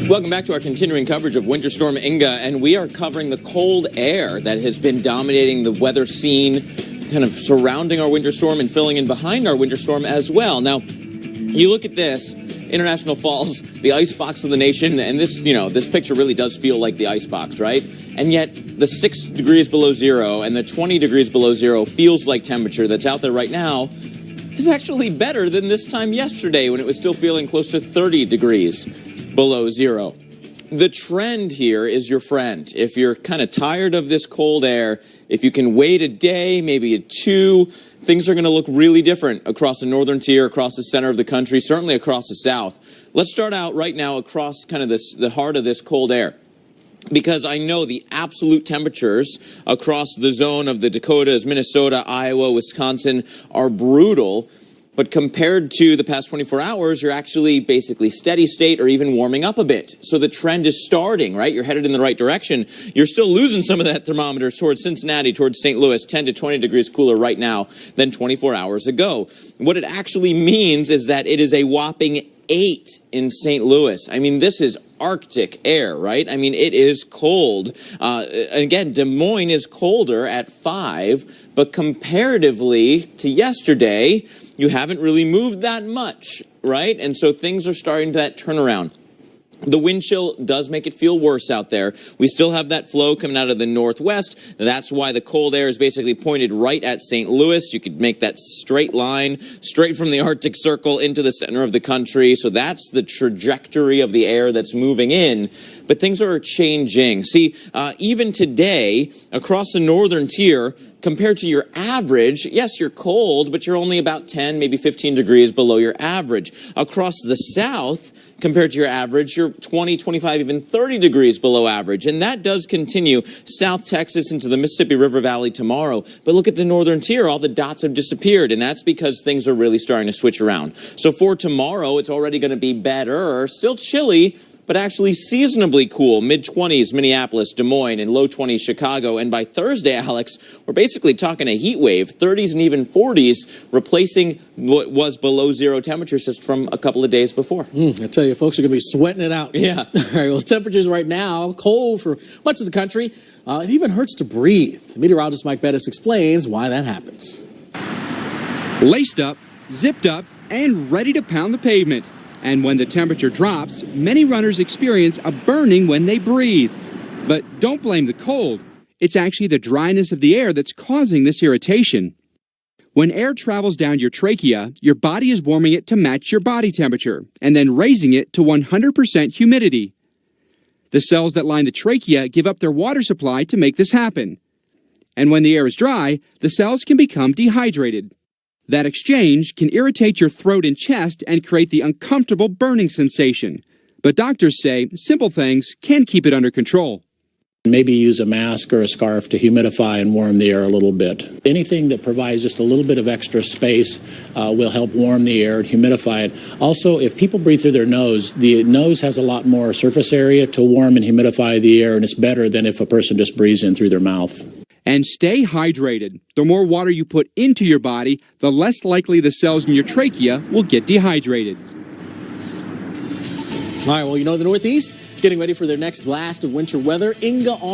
Welcome back to our continuing coverage of Winter Storm Inga, and we are covering the cold air that has been dominating the weather scene, kind of surrounding our winter storm and filling in behind our winter storm as well. Now, you look at this, International Falls, the icebox of the nation, and this picture really does feel like the icebox, right? And yet, the 6 degrees below zero and the 20 degrees below zero feels like temperature that's out there right now is actually better than this time yesterday when it was still feeling close to 30 degrees below zero. The trend here is your friend. If you're kind of tired of this cold air, if you can wait a day, maybe 2, things are going to look really different across the northern tier, across the center of the country, certainly across the south. Let's start out right now across kind of the heart of this cold air, because I know the absolute temperatures across the zone of the Dakotas, Minnesota, Iowa, Wisconsin are brutal. But compared to the past 24 hours, you're actually basically steady state or even warming up a bit. So the trend is starting, right? You're headed in the right direction. You're still losing some of that thermometer towards Cincinnati, towards St. Louis, 10 to 20 degrees cooler right now than 24 hours ago. What it actually means is that it is a whopping 8 in St. Louis. I mean, this is Arctic air, right? I mean, it is cold. Again, Des Moines is colder at 5, but comparatively to yesterday, you haven't really moved that much, right? And so things are starting to turn around. The wind chill does make it feel worse out there. We still have that flow coming out of the northwest. That's why the cold air is basically pointed right at St. Louis. You could make that straight line straight from the Arctic Circle into the center of the country. So that's the trajectory of the air that's moving in. But things are changing. See, even today, across the northern tier, compared to your average, yes, you're cold, but you're only about 10, maybe 15 degrees below your average. Across the south, compared to your average, you're 20, 25, even 30 degrees below average. And that does continue South Texas into the Mississippi River Valley tomorrow. But look at the northern tier. All the dots have disappeared, and that's because things are really starting to switch around. So for tomorrow, it's already going to be better, still chilly, but actually seasonably cool. Mid-20s Minneapolis, Des Moines, and low 20s Chicago. And by Thursday, Alex, we're basically talking a heat wave, 30s and even 40s, replacing what was below zero temperatures just from a couple of days before. I tell you, folks are going to be sweating it out. Yeah. All right, well, temperatures right now, cold for much of the country. It even hurts to breathe. Meteorologist Mike Bettis explains why that happens. Laced up, zipped up, and ready to pound the pavement. And when the temperature drops, many runners experience a burning when they breathe. But don't blame the cold. It's actually the dryness of the air that's causing this irritation. When air travels down your trachea, your body is warming it to match your body temperature, and then raising it to 100% humidity. The cells that line the trachea give up their water supply to make this happen. And when the air is dry, the cells can become dehydrated. That exchange can irritate your throat and chest and create the uncomfortable burning sensation. But doctors say simple things can keep it under control. Maybe use a mask or a scarf to humidify and warm the air a little bit. Anything that provides just a little bit of extra space will help warm the air and humidify it. Also, if people breathe through their nose, the nose has a lot more surface area to warm and humidify the air, and it's better than if a person just breathes in through their mouth. And stay hydrated. The more water you put into your body, the less likely the cells in your trachea will get dehydrated. All right, well, you know the Northeast getting ready for their next blast of winter weather. Inga on